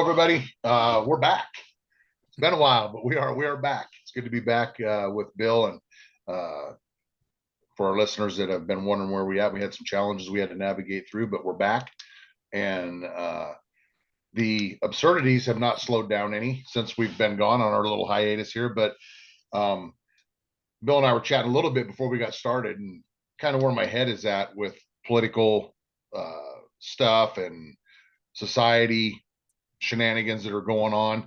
Hello, everybody. We're back. It's been a while, but we are back. It's good to be back with Bill, and uh, for our listeners that have been wondering where we at, we had some challenges we had to navigate through, but we're back, and the absurdities have not slowed down any since we've been gone on our little hiatus here. But um, Bill and I were chatting a little bit before we got started, and kind of where my head is at with political stuff and society shenanigans that are going on.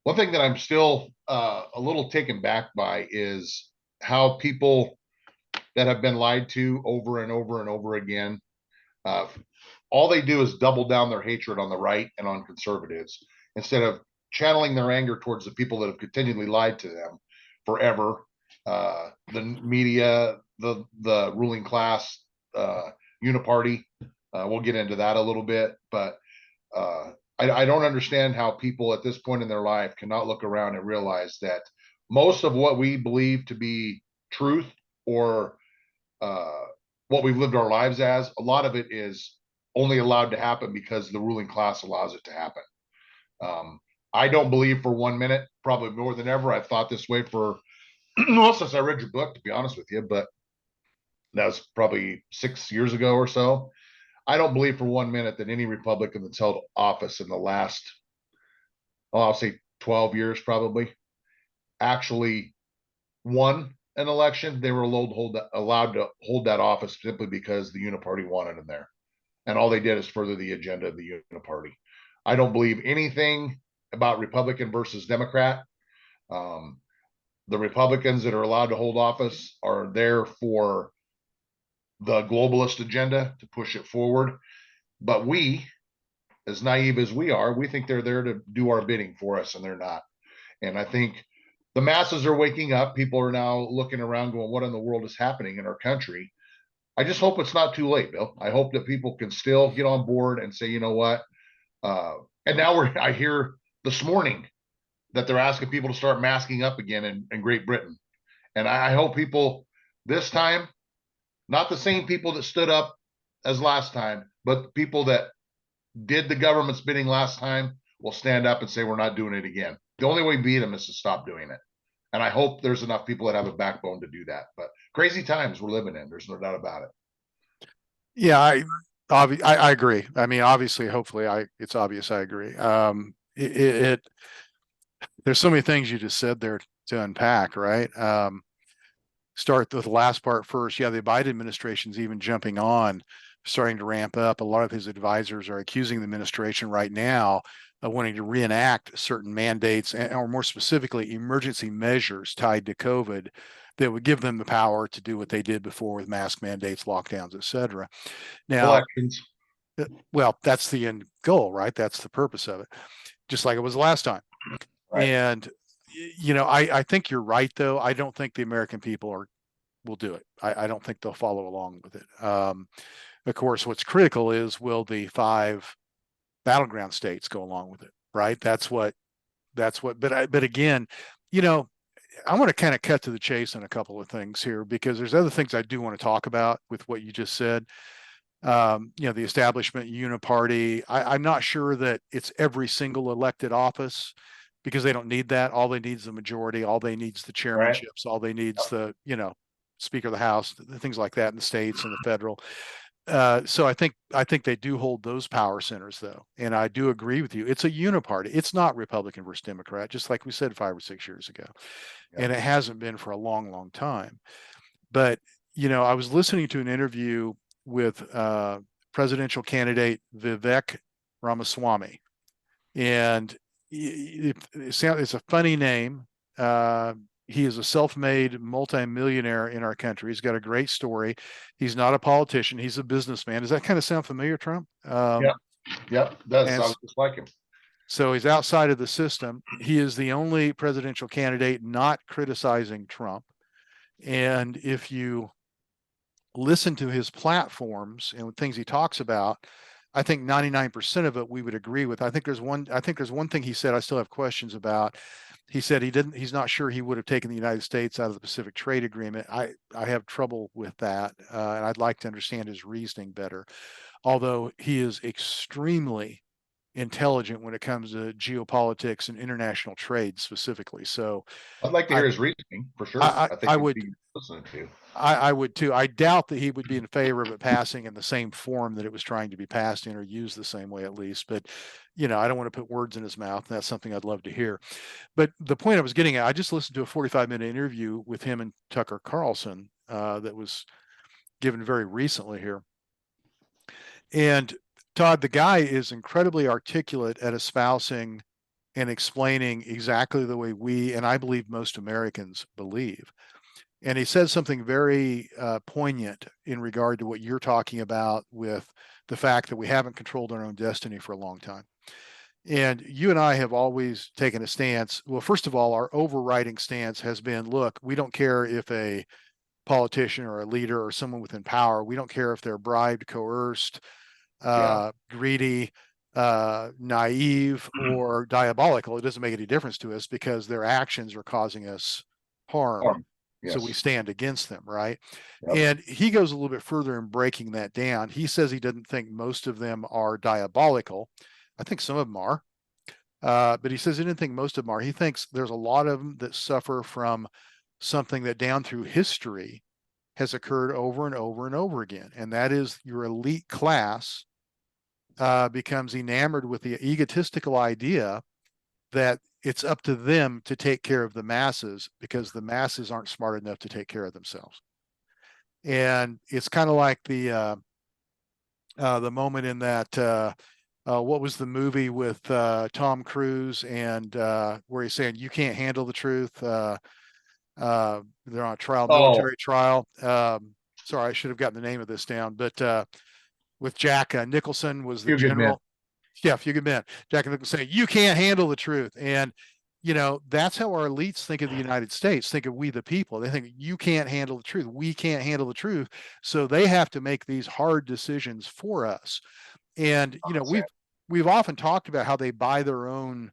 One thing that I'm still a little taken back by is how people that have been lied to over and over and over again, uh, all they do is double down their hatred on the right and on conservatives instead of channeling their anger towards the people that have continually lied to them forever. The media, the ruling class, uniparty. We'll get into that a little bit, but I don't understand how people at this point in their life cannot look around and realize that most of what we believe to be truth or uh, what we've lived our lives as, a lot of it is only allowed to happen because the ruling class allows it to happen. Um, I don't believe for 1 minute, probably more than ever. I've thought this way for well since I read your book, to be honest with you, but that was probably 6 years ago or so. I don't believe for 1 minute that any Republican that's held office in the last, well, I'll say 12 years probably, actually won an election. They were allowed to hold that office simply because the Uniparty wanted them there. And all they did is further the agenda of the Uniparty. I don't believe anything about Republican versus Democrat. Um, the Republicans that are allowed to hold office are there for the globalist agenda to push it forward. But we, as naive as we are, we think they're there to do our bidding for us, and they're not. And I think the masses are waking up. People are now looking around going, what in the world is happening in our country? I just hope it's not too late, Bill. I hope that people can still get on board and say, you know what? And now I hear this morning that they're asking people to start masking up again in Great Britain. And I hope people this time, not the same people that stood up as last time, but people that did the government's bidding last time will stand up and say, we're not doing it again. The only way we beat them is to stop doing it. And I hope there's enough people that have a backbone to do that. But crazy times we're living in. There's no doubt about it. Yeah, I agree. I mean, obviously, hopefully, it's obvious I agree. There's so many things you just said there to unpack, right? Start with the last part first. Yeah, the Biden administration's even jumping on, starting to ramp up. A lot of his advisors are accusing the administration right now of wanting to reenact certain mandates, or more specifically, emergency measures tied to COVID that would give them the power to do what they did before with mask mandates, lockdowns, et cetera. Now, Elections. well, that's the end goal, right? That's the purpose of it, just like it was last time. Right. And I think you're right, though. I don't think the American people will do it. I don't think they'll follow along with it. Of course, what's critical is, will the 5 battleground states go along with it? Right. But again, you know, I want to kind of cut to the chase on a couple of things here, because there's other things I do want to talk about with what you just said. The Establishment Uniparty. I'm not sure that it's every single elected office, because they don't need that. All they need is the majority. All they need is the Right. chairmanships. All they need is the, Speaker of the House, things like that in the states and the federal. So I think they do hold those power centers, though, and I do agree with you. It's a uniparty. It's not Republican versus Democrat, just like we said 5 or 6 years ago, Yeah. and it hasn't been for a long, long time. But I was listening to an interview with presidential candidate Vivek Ramaswamy, and it's a funny name. He is a self-made multimillionaire in our country. He's got a great story. He's not a politician. He's a businessman. Does that kind of sound familiar, Trump? Yep. Yep. That And sounds just like him. so he's outside of the system. He is the only presidential candidate not criticizing Trump. And if you listen to his platforms and things he talks about, I think 99% of it we would agree with. I think there's one thing he said I still have questions about. He said he's not sure he would have taken the United States out of the Pacific Trade Agreement. I have trouble with that, and I'd like to understand his reasoning better. Although he is extremely intelligent when it comes to geopolitics and international trade specifically. So I'd like to I hear his reasoning for sure. I I think I it'd would be listening to. I would too. I doubt that he would be in favor of it passing in the same form that it was trying to be passed in, or used the same way at least. But I don't want to put words in his mouth. That's something I'd love to hear. But the point I was getting at, I just listened to a 45-minute interview with him and Tucker Carlson that was given very recently here. And Todd, the guy is incredibly articulate at espousing and explaining exactly the way we, and I believe most Americans believe. And he says something very poignant in regard to what you're talking about with the fact that we haven't controlled our own destiny for a long time. And you and I have always taken a stance. Well, first of all, our overriding stance has been, look, we don't care if a politician or a leader or someone within power, we don't care if they're bribed, coerced, Yeah. greedy, naive, or diabolical. It doesn't make any difference to us because their actions are causing us harm. So we Yes. stand against them, right? Yep. And he goes a little bit further in breaking that down. He says he doesn't think most of them are diabolical. I think some of them are, but he says he didn't think most of them are. He thinks there's a lot of them that suffer from something that down through history has occurred over and over and over again, and that is your elite class becomes enamored with the egotistical idea that it's up to them to take care of the masses because the masses aren't smart enough to take care of themselves. And it's kind of like the moment in that what was the movie with Tom Cruise and where he's saying you can't handle the truth. They're on a trial, Oh, military trial. Sorry, I should have gotten the name of this down, but with Jack Nicholson was the few good men. general. Yeah, if you could bet. Jack Nicholson saying you can't handle the truth, and that's how our elites think of the United States. Think of we the people. They think you can't handle the truth. We can't handle the truth, so they have to make these hard decisions for us. And we've often talked about how they buy their own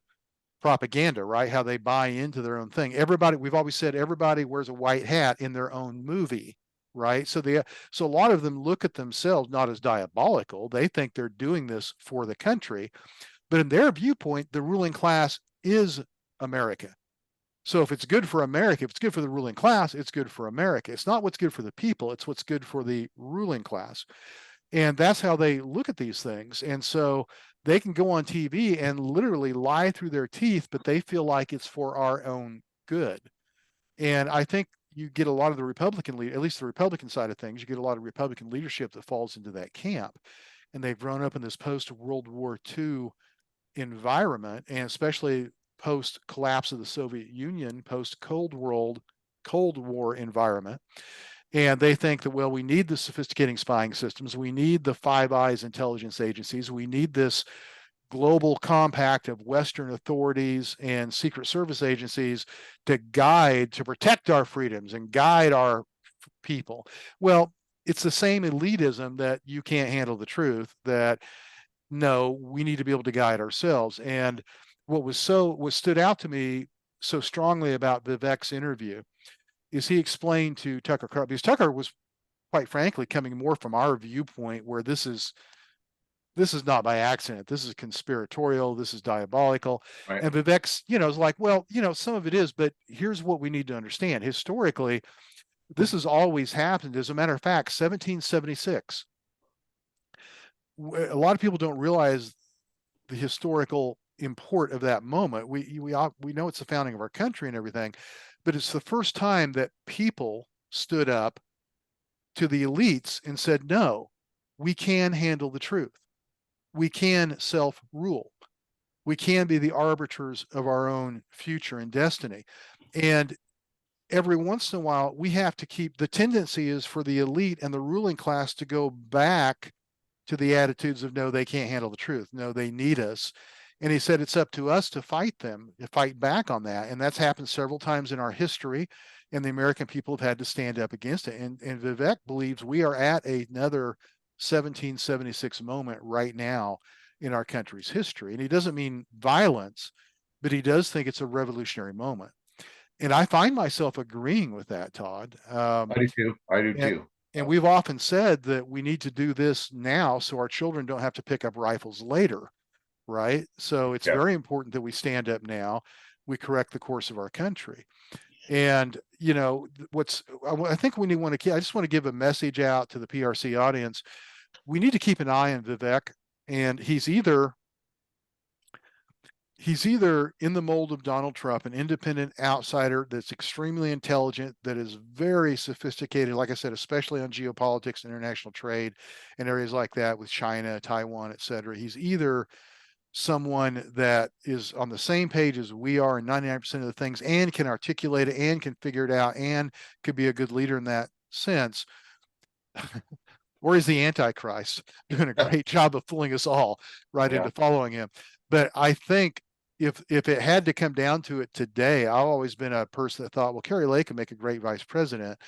propaganda, right? How they buy into their own thing. We've always said everybody wears a white hat in their own movie, right? So a lot of them look at themselves not as diabolical. They think they're doing this for the country, but in their viewpoint, the ruling class is America. So if it's good for America, if it's good for the ruling class, it's good for America. It's not what's good for the people, it's what's good for the ruling class. And that's how they look at these things. And so they can go on TV and literally lie through their teeth, but they feel like it's for our own good. And I think you get a lot of the Republican at least the Republican side of things, you get a lot of Republican leadership that falls into that camp. And they've grown up in this post-World War II environment, and especially post collapse of the Soviet Union, post Cold War environment. And they think that, well, we need the sophisticating spying systems. We need the Five Eyes intelligence agencies. We need this global compact of Western authorities and Secret Service agencies to protect our freedoms and guide our people. Well, it's the same elitism that you can't handle the truth, that no, we need to be able to guide ourselves. And what stood out to me so strongly about Vivek's interview is he explained to Tucker Carlson, because Tucker was quite frankly coming more from our viewpoint where this is not by accident. This is conspiratorial. This is diabolical. Right. And Vivek's, is like, well, some of it is, but here's what we need to understand. Historically, this has always happened. As a matter of fact, 1776. A lot of people don't realize the historical import of that moment. We know it's the founding of our country and everything, but it's the first time that people stood up to the elites and said, no, we can handle the truth. We can self-rule. We can be the arbiters of our own future and destiny. And every once in a while, we have to the tendency is for the elite and the ruling class to go back to the attitudes of, no, they can't handle the truth. No, they need us. And he said, it's up to us to fight back on that. And that's happened several times in our history. And the American people have had to stand up against it. And Vivek believes we are at another 1776 moment right now in our country's history. And he doesn't mean violence, but he does think it's a revolutionary moment. And I find myself agreeing with that, Todd. I do too. I do too. And we've often said that we need to do this now so our children don't have to pick up rifles later. right? So it's Yeah. very important that we stand up now, we correct the course of our country. And, you know, I think we want to, I just want to give a message out to the PRC audience. We need to keep an eye on Vivek, and he's either in the mold of Donald Trump, an independent outsider that's extremely intelligent, that is very sophisticated, like I said, especially on geopolitics, international trade, and areas like that with China, Taiwan, et cetera. He's either someone that is on the same page as we are in 99% of the things and can articulate it and can figure it out and could be a good leader in that sense, or is the Antichrist doing a great job of fooling us all right Yeah. into following him. But I think if it had to come down to it today, I've always been a person that thought, well, Carrie Lake can make a great vice president.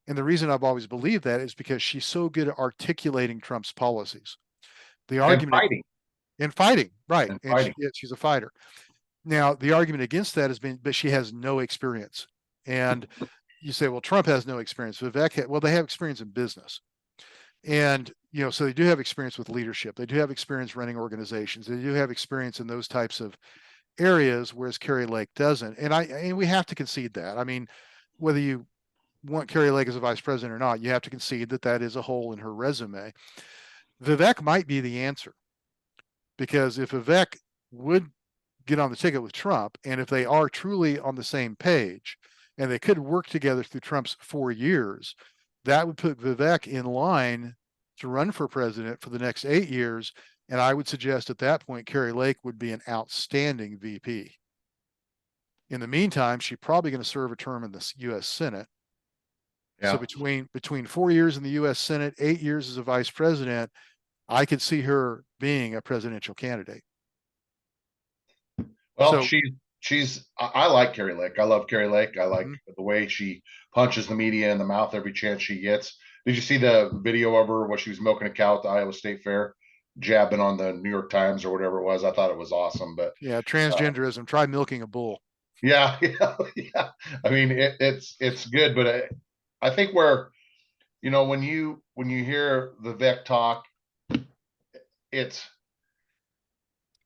And the reason I've always believed that is because she's so good at articulating Trump's policies. The And argument fighting. and fighting, right? And And fighting. she's a fighter. Now, the argument against that has been, but she has no experience. And you say, well, Trump has no experience. Vivek, well, they have experience in business. And, you know, so they do have experience with leadership. They do have experience running organizations. They do have experience in those types of areas, whereas Carrie Lake doesn't. And we have to concede that. I mean, whether you want Carrie Lake as a vice president or not, you have to concede that that is a hole in her resume. Vivek might be the answer, because if Vivek would get on the ticket with Trump, and if they are truly on the same page, and they could work together through Trump's 4 years, that would put Vivek in line to run for president for the next 8 years. And I would suggest at that point, Carrie Lake would be an outstanding VP. In the meantime, she's probably going to serve a term in the U.S. Senate. Yeah. So between 4 years in the U.S. Senate, 8 years as a vice president, I could see her being a presidential candidate. Well, So I like Carrie Lake. I love Carrie Lake. I like Mhm. the way she punches the media in the mouth every chance she gets. Did you see the video of her when she was milking a cow at the Iowa State Fair, jabbing on the New York Times or whatever it was? I thought it was awesome. But yeah, transgenderism. Try milking a bull. yeah, yeah. I mean, it's good, but I think where, you know, when you hear Vivek talk, it's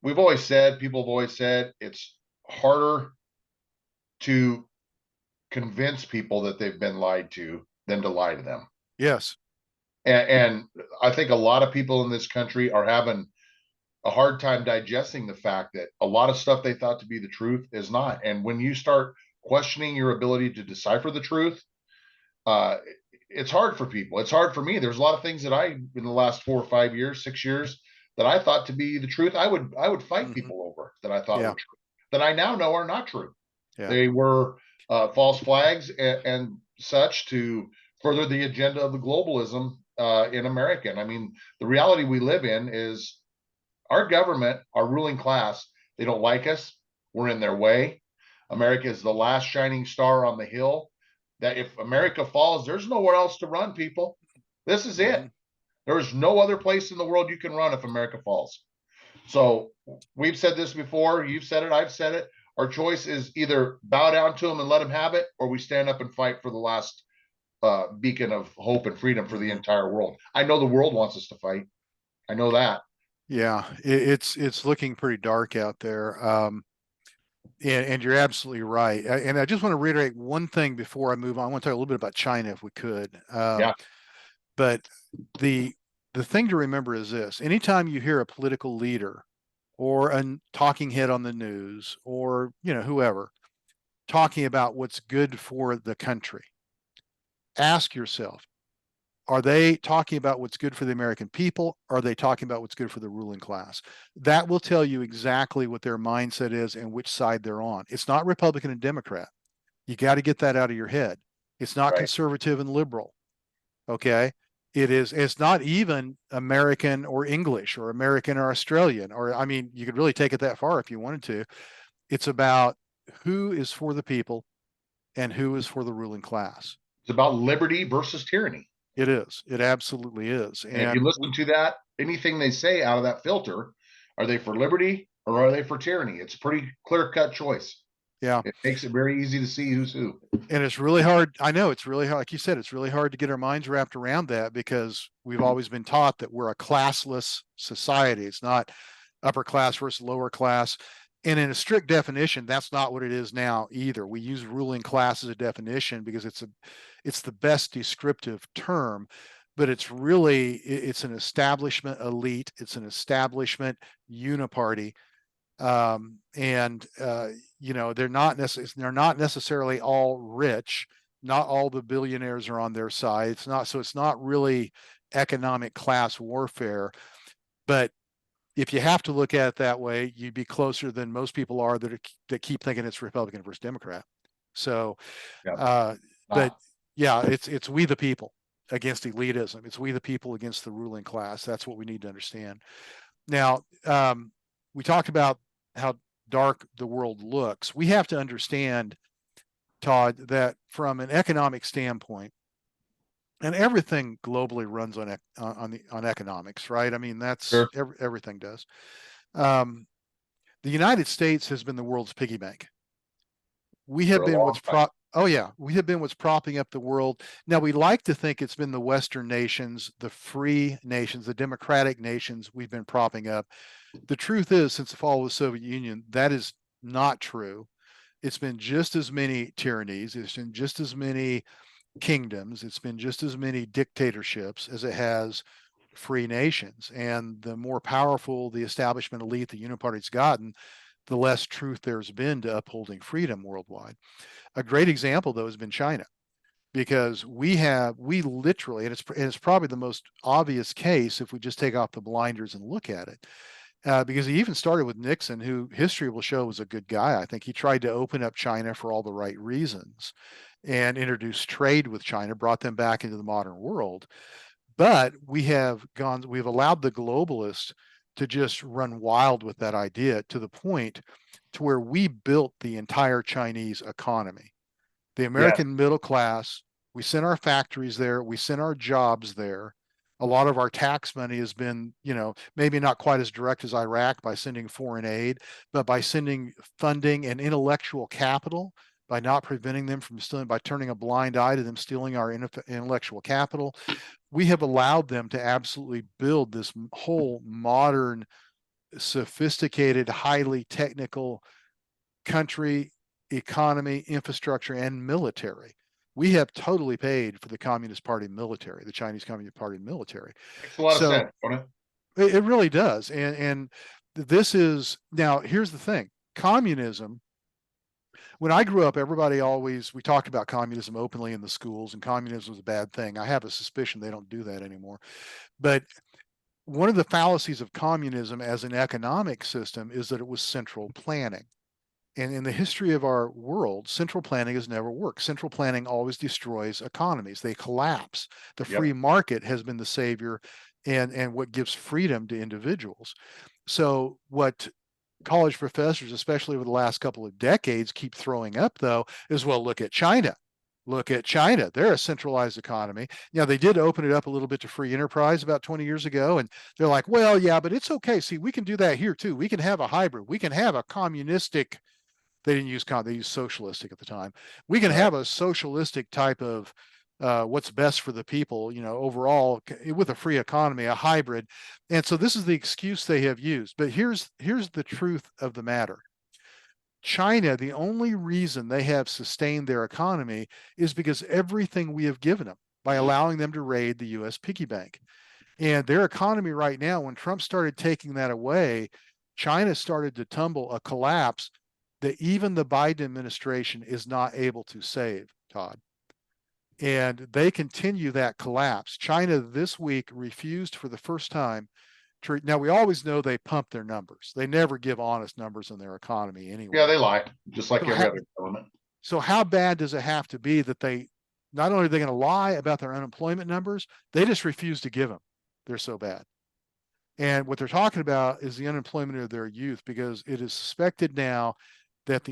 people have always said it's harder to convince people that they've been lied to than to lie to them. Yes. And I think a lot of people in this country are having a hard time digesting the fact that a lot of stuff they thought to be the truth is not. And when you start questioning your ability to decipher the truth, uh, it's hard for people. It's hard for me. There's a lot of things that in the last 4 or 5 years, 6 years, that I thought to be the truth. I would fight Mhm. people over that I thought Yeah. were true, that I now know are not true. Yeah. They were false flags and such to further the agenda of the globalism in America. And I mean, the reality we live in is our government, our ruling class, they don't like us. We're in their way. America is the last shining star on the hill. That if America falls, there's nowhere else to run, people. This is it. Mhm. There is no other place in the world you can run if America falls. So we've said this before. You've said it. I've said it. Our choice is either bow down to them and let them have it, or we stand up and fight for the last beacon of hope and freedom for the Mhm. entire world. I know the world wants us to fight. I know that. Yeah, it's looking pretty dark out there. And you're absolutely right. And I just want to reiterate one thing before I move on. I want to talk a little bit about China, if we could. Yeah. But the thing to remember is this: anytime you hear a political leader or a talking head on the news, or whoever talking about what's good for the country, ask yourself, are they talking about what's good for the American people? Or are they talking about what's good for the ruling class? That will tell you exactly what their mindset is and which side they're on. It's not Republican and Democrat. You got to get that out of your head. It's not Right. conservative and liberal. Okay. It's not even American or English or American or Australian, or, I mean, you could really take it that far if you wanted to. It's about who is for the people and who is for the ruling class. It's about liberty versus tyranny. It is. It absolutely is. And if you listen to that, anything they say out of that filter, are they for liberty or are they for tyranny? It's a pretty clear cut choice. Yeah. It makes it very easy to see who's who. And it's really hard. I know it's really hard. Like you said, it's really hard to get our minds wrapped around that, because we've always been taught that we're a classless society. It's not, upper class versus lower class. And in a strict definition, that's not what it is now either. We use ruling class as a definition because it's the best descriptive term, but it's really, it's an establishment elite. It's an establishment uniparty. They're not necessarily all rich. Not all the billionaires are on their side. It's not really economic class warfare, but if you have to look at it that way, you'd be closer than most people are that keep thinking it's Republican versus Democrat. So, Yeah. But yeah, it's we the people against elitism. It's we the people against the ruling class. That's what we need to understand. Now, we talked about how dark the world looks. We have to understand, Todd, that from an economic standpoint, and everything globally runs on economics, right? I mean, that's Sure. everything does. The United States has been the world's piggy bank. We have been what's propping up the world. Now, we like to think it's been the Western nations, the free nations, the democratic nations we've been propping up. The truth is, since the fall of the Soviet Union, that is not true. It's been just as many tyrannies. It's been just as many kingdoms. It's been just as many dictatorships as it has free nations. And the more powerful the establishment elite, the uniparty's gotten, the less truth there's been to upholding freedom worldwide. A great example, though, has been China, because we literally, and it's probably the most obvious case if we just take off the blinders and look at it. Because he even started with Nixon, who history will show was a good guy. I think he tried to open up China for all the right reasons and introduce trade with China, brought them back into the modern world. But we've allowed the globalists to just run wild with that idea to the point to where we built the entire Chinese economy. The American middle class, we sent our factories there, we sent our jobs there. A lot of our tax money has been, maybe not quite as direct as Iraq by sending foreign aid, but by sending funding and intellectual capital, by not preventing them from stealing, by turning a blind eye to them stealing our intellectual capital. We have allowed them to absolutely build this whole modern, sophisticated, highly technical country, economy, infrastructure, and military. We have totally paid for the Communist Party military, the Chinese Communist Party military. Makes a lot of sense, don't it? It really does. And this is, now here's the thing, communism, when I grew up, we talked about communism openly in the schools, and communism was a bad thing. I have a suspicion they don't do that anymore. But one of the fallacies of communism as an economic system is that it was central planning. And in the history of our world, central planning has never worked. Central planning always destroys economies. They collapse. The free market has been the savior and what gives freedom to individuals. So what college professors, especially over the last couple of decades, keep throwing up, though, is, well, look at China. Look at China. They're a centralized economy. Now, they did open it up a little bit to free enterprise about 20 years ago. And they're like, well, yeah, but it's okay. See, we can do that here, too. We can have a hybrid. We can have a communistic. They didn't use they used socialistic at the time. We can have a socialistic type of what's best for the people, overall, with a free economy, a hybrid. And so this is the excuse they have used. But here's the truth of the matter. China, the only reason they have sustained their economy is because everything we have given them by allowing them to raid the U.S. piggy bank. And their economy right now, when Trump started taking that away, China started to tumble, a collapse that even the Biden administration is not able to save, Todd. And they continue that collapse. China this week refused for the first time to, now we always know they pump their numbers. They never give honest numbers in their economy anyway. Yeah, they lie, just like every other government. So how bad does it have to be that they, not only are they going to lie about their unemployment numbers, they just refuse to give them. They're so bad. And what they're talking about is the unemployment of their youth, because it is suspected now that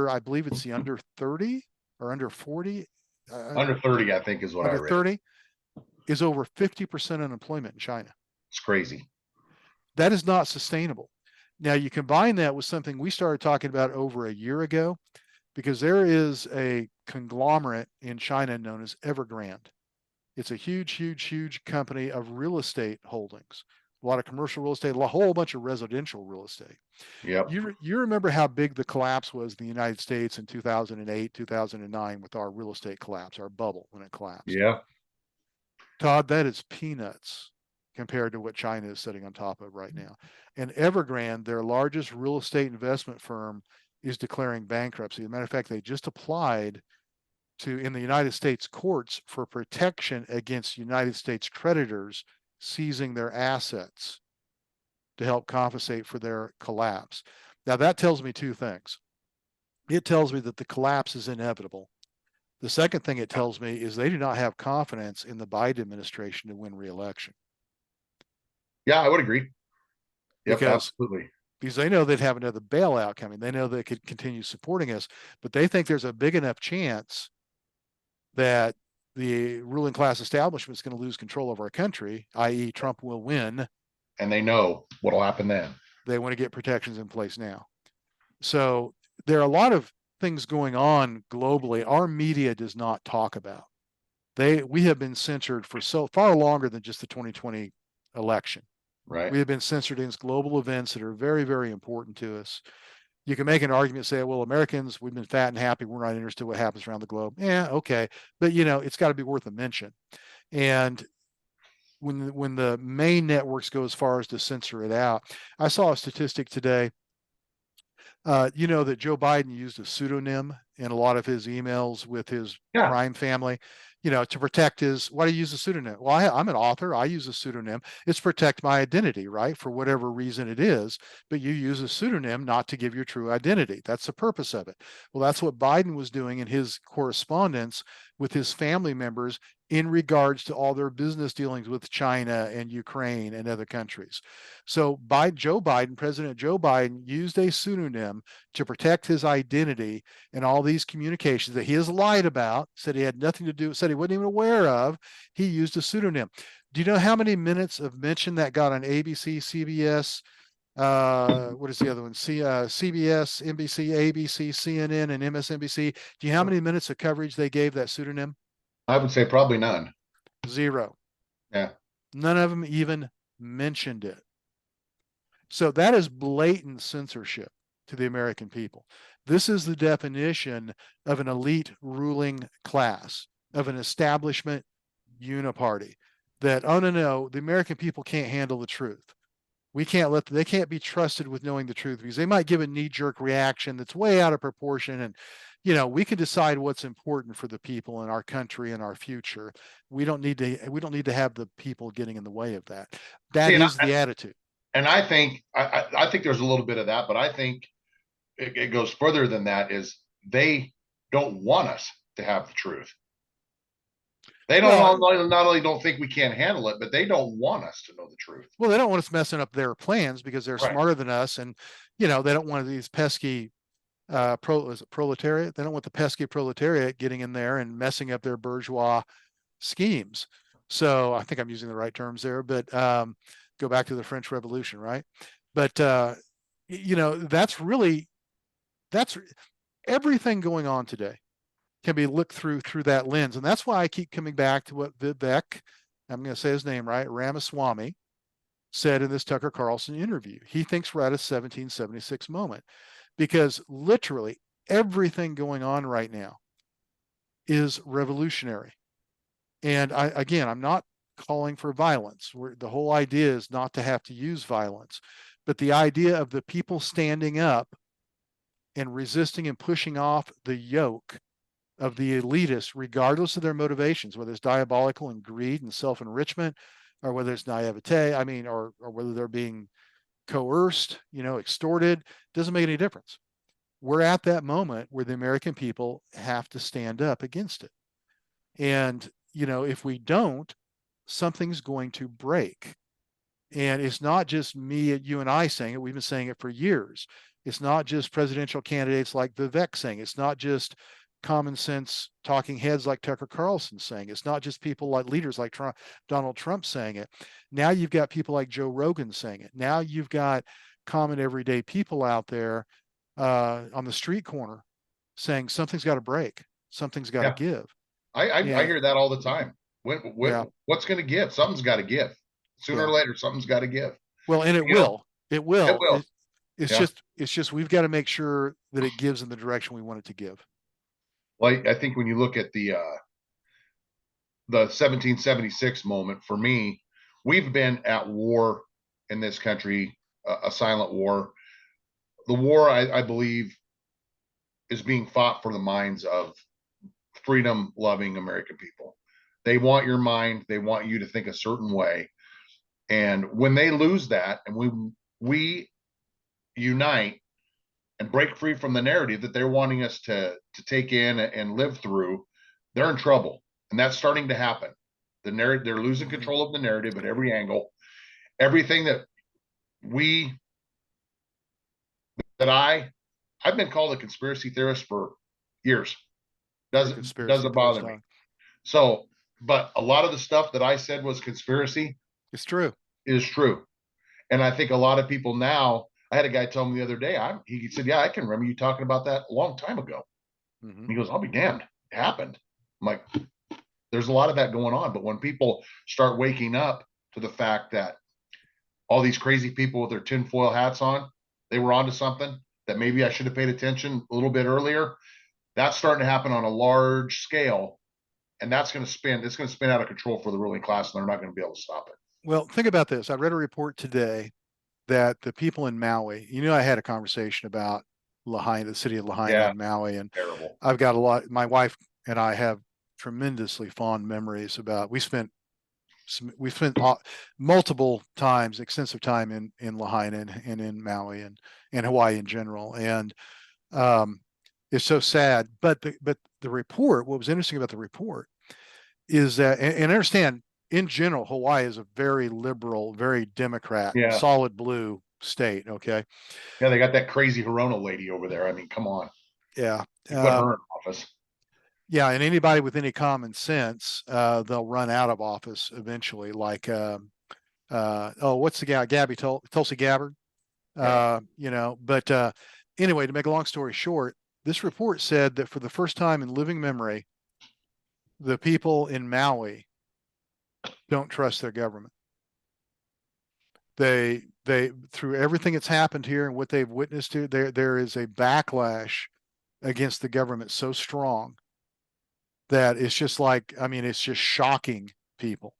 I believe it's the under 30 or under 40. Under 30, I think, is what I read. Under 30 is over 50% unemployment in China. It's crazy. That is not sustainable. Now, you combine that with something we started talking about over a year ago, because there is a conglomerate in China known as Evergrande. It's a huge, huge, huge company of real estate holdings. a lot of commercial real estate, a whole bunch of residential real estate. Yep. You remember how big the collapse was in the United States in 2008, 2009 with our real estate collapse, our bubble when it collapsed. Yeah. Todd, that is peanuts compared to what China is sitting on top of right now. And Evergrande, their largest real estate investment firm, is declaring bankruptcy. As a matter of fact, they just applied in the United States courts for protection against United States creditors seizing their assets to help compensate for their collapse. Now, that tells me two things. It tells me that the collapse is inevitable. The second thing it tells me is they do not have confidence in the Biden administration to win re-election. Yeah, I would agree. Yep, because absolutely. they know they'd have another bailout coming. They know they could continue supporting us, but they think there's a big enough chance that the ruling class establishment is going to lose control of our country, i.e. Trump will win. And they know what'll happen then. They want to get protections in place now. So there are a lot of things going on globally our media does not talk about. We have been censored for so far longer than just the 2020 election. Right. We have been censored against global events that are very, very important to us. You can make an argument, say, well, Americans, we've been fat and happy. We're not interested in what happens around the globe. Yeah, okay. But, it's got to be worth a mention. And when the main networks go as far as to censor it out, I saw a statistic today. That Joe Biden used a pseudonym in a lot of his emails with his crime family, to protect why do you use a pseudonym? Well, I'm an author. I use a pseudonym. It's protect my identity, right? For whatever reason it is, but you use a pseudonym not to give your true identity. That's the purpose of it. Well, that's what Biden was doing in his correspondence with his family members in regards to all their business dealings with China and Ukraine and other countries. So President Joe Biden used a pseudonym to protect his identity in all these communications that he has lied about, said he had nothing to do, said he wasn't even aware of. He used a pseudonym. Do you know how many minutes of mention that got on ABC, CBS, what is the other one? CBS, NBC, ABC, CNN, and MSNBC. Do you know how many minutes of coverage they gave that pseudonym? I would say probably none. 0. Yeah. None of them even mentioned it. So that is blatant censorship to the American people. This is the definition of an elite ruling class, of an establishment uniparty that, oh no, the American people can't handle the truth. They can't be trusted with knowing the truth because they might give a knee-jerk reaction that's way out of proportion. And, we can decide what's important for the people in our country and our future. We don't need to have the people getting in the way of that. That is the attitude. And I think there's a little bit of that, but I think it goes further than that. Is they don't want us to have the truth. They don't not only don't think we can't handle it, but they don't want us to know the truth. Well, they don't want us messing up their plans because they're smarter than us, and they don't want these pesky proletariat. They don't want the pesky proletariat getting in there and messing up their bourgeois schemes. So I think I'm using the right terms there, but go back to the French Revolution, right? But that's everything going on today can be looked through that lens. And that's why I keep coming back to what Vivek, I'm going to say his name right, Ramaswamy, said in this Tucker Carlson interview. He thinks we're at a 1776 moment because literally everything going on right now is revolutionary. And I'm not calling for violence. The whole idea is not to have to use violence, but the idea of the people standing up and resisting and pushing off the yoke of the elitists, regardless of their motivations, whether it's diabolical and greed and self-enrichment, or whether it's naivete, or whether they're being coerced, extorted, doesn't make any difference. We're at that moment where the American people have to stand up against it. And, if we don't, something's going to break. And it's not just me, you and I saying it. We've been saying it for years. It's not just presidential candidates like Vivek saying. It's not just common sense talking heads like Tucker Carlson saying. It's not just people like leaders like Donald Trump saying it. Now you've got people like Joe Rogan saying it. Now you've got common everyday people out there on the street corner saying something's got to break. Something's got to give. I hear that all the time. What's going to give? Something's got to give. Sooner Yeah. or later, something's got to give. Well, and it You know, will. It it will. will. It's Yeah. just we've got to make sure that it gives in the direction we want it to give. Well, I think when you look at the 1776 moment, for me, we've been at war in this country, a silent war. The war, I believe, is being fought for the minds of freedom loving American people. They want your mind, they want you to think a certain way. And when they lose that, and we unite and break free from the narrative that they're wanting us to take in and live through, they're in trouble. And that's starting to happen. The narrative, they're losing control of the narrative at every angle. Everything we that I've been called a conspiracy theorist for years. Doesn't bother me. So, but a lot of the stuff that I said was conspiracy, it's true, is true. And I think a lot of people now, I had a guy tell me the other day, he said, yeah, I can remember you talking about that a long time ago. He goes, I'll be damned. It happened. I'm like, there's a lot of that going on. But when people start waking up to the fact that all these crazy people with their tinfoil hats on, they were onto something that maybe I should have paid attention a little bit earlier. That's starting to happen on a large scale. And it's going to spin out of control for the ruling class, and they're not going to be able to stop it. Well, think about this. I read a report today that the people in Maui, I had a conversation about Lahaina, the city of Lahaina and Maui, and terrible. I've got my wife and I have tremendously fond memories about, we spent multiple times, extensive time in Lahaina and in Maui and Hawaii in general. And it's so sad. But the report, what was interesting about the report is that, and I understand in general, Hawaii is a very liberal, very Democrat, solid blue state. Okay. Yeah, they got that crazy Hirona lady over there. I mean, come on. Yeah. You put her in office. Yeah, and anybody with any common sense, they'll run out of office eventually. Like, what's the guy? Tulsi Gabbard. But anyway, to make a long story short, this report said that for the first time in living memory, the people in Maui don't trust their government. They through everything that's happened here and what they've witnessed to, there is a backlash against the government so strong that it's just like, I mean, it's just shocking people.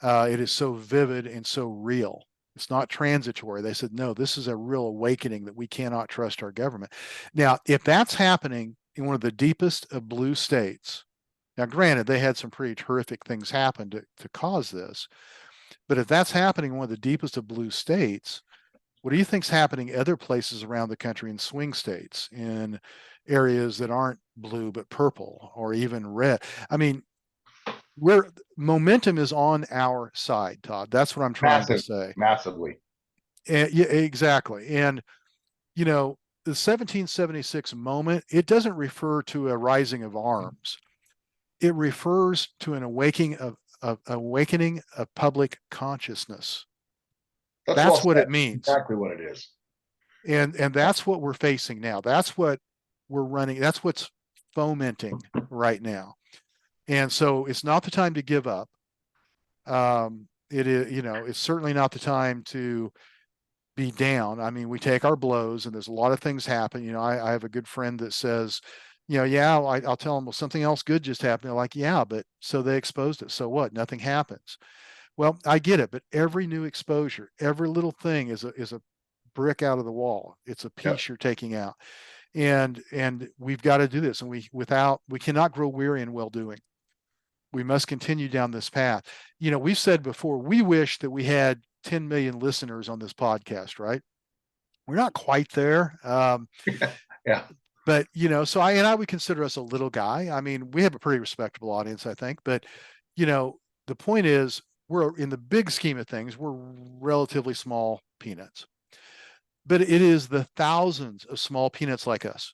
It is so vivid and so real. It's not transitory. They said, no, this is a real awakening that we cannot trust our government. Now, if that's happening in one of the deepest of blue states, now granted, they had some pretty terrific things happen to cause this, but if that's happening in one of the deepest of blue states, what do you think's happening other places around the country in swing states, in areas that aren't blue but purple or even red? I mean, momentum is on our side, Todd. That's what I'm trying to say. Massively. Yeah, exactly. And the 1776 moment, it doesn't refer to a rising of arms. It refers to an awakening of public consciousness. That's what it means. Exactly what it is. And that's what we're facing now. That's what we're running. That's what's fomenting right now. And so it's not the time to give up. It is, it's certainly not the time to be down. I mean, we take our blows, and there's a lot of things happen. I have a good friend that says, I'll tell them, well, something else good just happened. They're like, yeah, but so they exposed it. So what? Nothing happens. Well, I get it, but every new exposure, every little thing is a brick out of the wall. It's a piece you're taking out. And we've got to do this. And we cannot grow weary in well doing. We must continue down this path. We've said before, we wish that we had 10 million listeners on this podcast, right? We're not quite there. Yeah. But, so I would consider us a little guy. I mean, we have a pretty respectable audience, I think. But, the point is, we're in the big scheme of things, we're relatively small peanuts. But it is the thousands of small peanuts like us.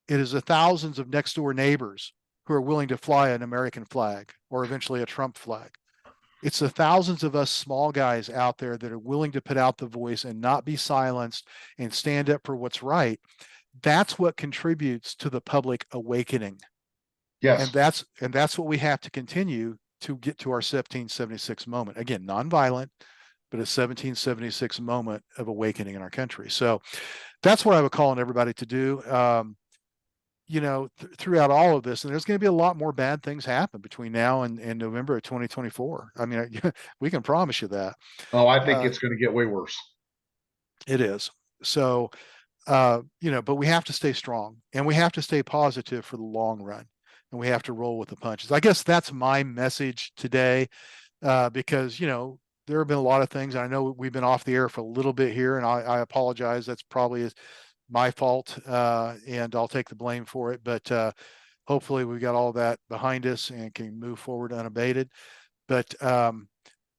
It is the thousands of next door neighbors who are willing to fly an American flag or eventually a Trump flag. It's the thousands of us small guys out there that are willing to put out the voice and not be silenced and stand up for what's right. That's what contributes to the public awakening. Yes. And that's what we have to continue to get to our 1776 moment. Again, nonviolent, but a 1776 moment of awakening in our country. So that's what I would call on everybody to do. Throughout all of this, and there's going to be a lot more bad things happen between now and November of 2024. I mean, we can promise you that. Oh, I think it's going to get way worse. It is. So, but we have to stay strong and we have to stay positive for the long run, and we have to roll with the punches. I guess that's my message today, because, there have been a lot of things. I know we've been off the air for a little bit here, and I apologize. That's probably my fault, and I'll take the blame for it. But hopefully we got all that behind us and can move forward unabated. But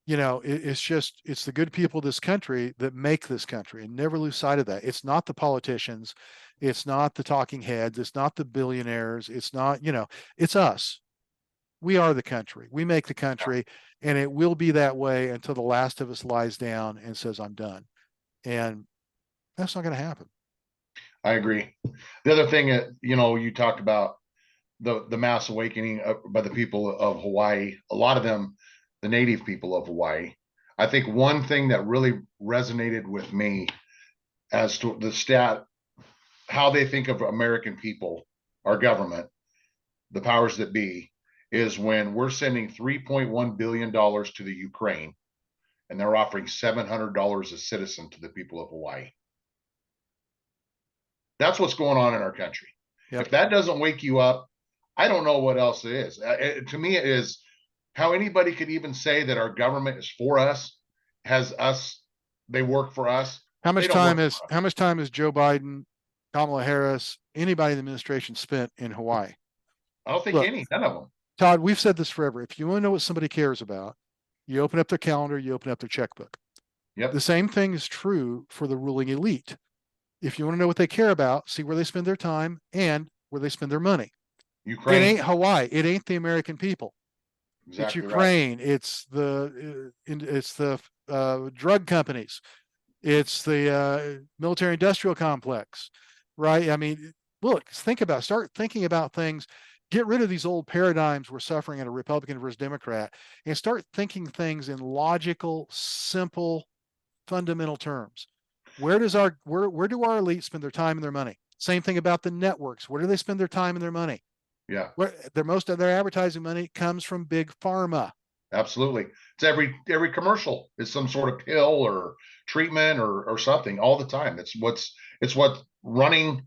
it's the good people of this country that make this country, and never lose sight of that. It's not the politicians, it's not the talking heads, it's not the billionaires, it's not, it's us. We are the country. We make the country, and it will be that way until the last of us lies down and says, I'm done. And that's not going to happen. I agree. The other thing that, you talked about the mass awakening by the people of Hawaii, a lot of them, the native people of Hawaii. I think one thing that really resonated with me as to the how they think of American people, our government, the powers that be, is when we're sending $3.1 billion to the Ukraine, and they're offering $700 a citizen to the people of Hawaii. That's what's going on in our country. Yep. If that doesn't wake you up, I don't know what else it is. To me, it is how anybody could even say that our government is for us, has us, they work for us. How much time has Joe Biden, Kamala Harris, anybody in the administration spent in Hawaii? I don't think none of them. Todd, we've said this forever. If you want to know what somebody cares about, you open up their calendar, you open up their checkbook. Yep. The same thing is true for the ruling elite. If you want to know what they care about, see where they spend their time and where they spend their money. Ukraine. It ain't Hawaii. It ain't the American people. Exactly. It's Ukraine. Right. It's the drug companies. It's the military industrial complex, right? I mean, look, start thinking about things. Get rid of these old paradigms we're suffering in a Republican versus Democrat, and start thinking things in logical, simple, fundamental terms. Where do our elites spend their time and their money? Same thing about the networks. Where do they spend their time and their money? Yeah. Most of their advertising money comes from big pharma. Absolutely. It's every commercial is some sort of pill or treatment or something all the time. It's what's running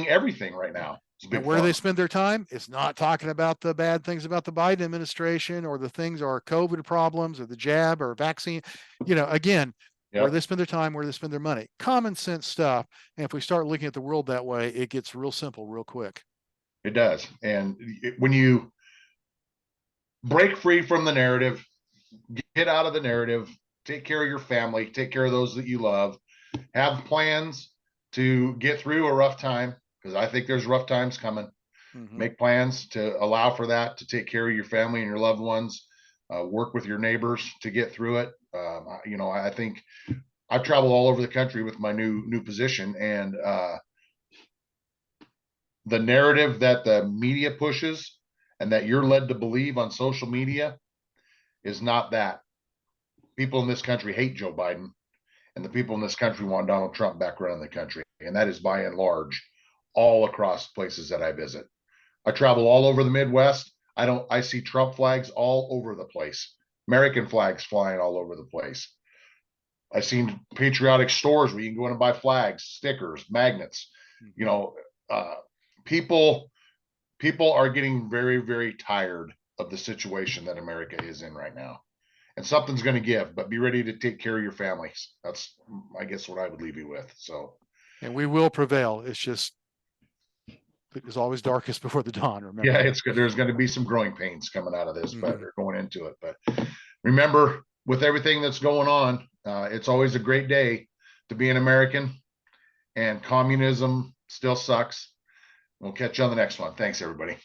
everything right now. And where do they spend their time? It's not talking about the bad things about the Biden administration or the things or COVID problems or the jab or vaccine. Again, yep. Where they spend their time, where they spend their money. Common sense stuff. And if we start looking at the world that way, it gets real simple real quick. It does. And when you break free from the narrative, get out of the narrative, take care of your family, take care of those that you love, have plans to get through a rough time, because I think there's rough times coming. Mm-hmm. Make plans to allow for that, to take care of your family and your loved ones, work with your neighbors to get through it. I think I've traveled all over the country with my new position, and the narrative that the media pushes and that you're led to believe on social media is not that. People in this country hate Joe Biden, and the people in this country want Donald Trump back running the country. And that is by and large all across places that I visit. I travel all over the Midwest. I see Trump flags all over the place. American flags flying all over the place. I've seen patriotic stores where you can go in and buy flags, stickers, magnets. People are getting very, very tired of the situation that America is in right now. And something's going to give, but be ready to take care of your families. That's, I guess, what I would leave you with. So, and we will prevail. It's just, it's always darkest before the dawn. Remember? Yeah, it's good. There's going to be some growing pains coming out of this, but they're going into it. But remember, with everything that's going on, it's always a great day to be an American, and communism still sucks. We'll catch you on the next one. Thanks, everybody.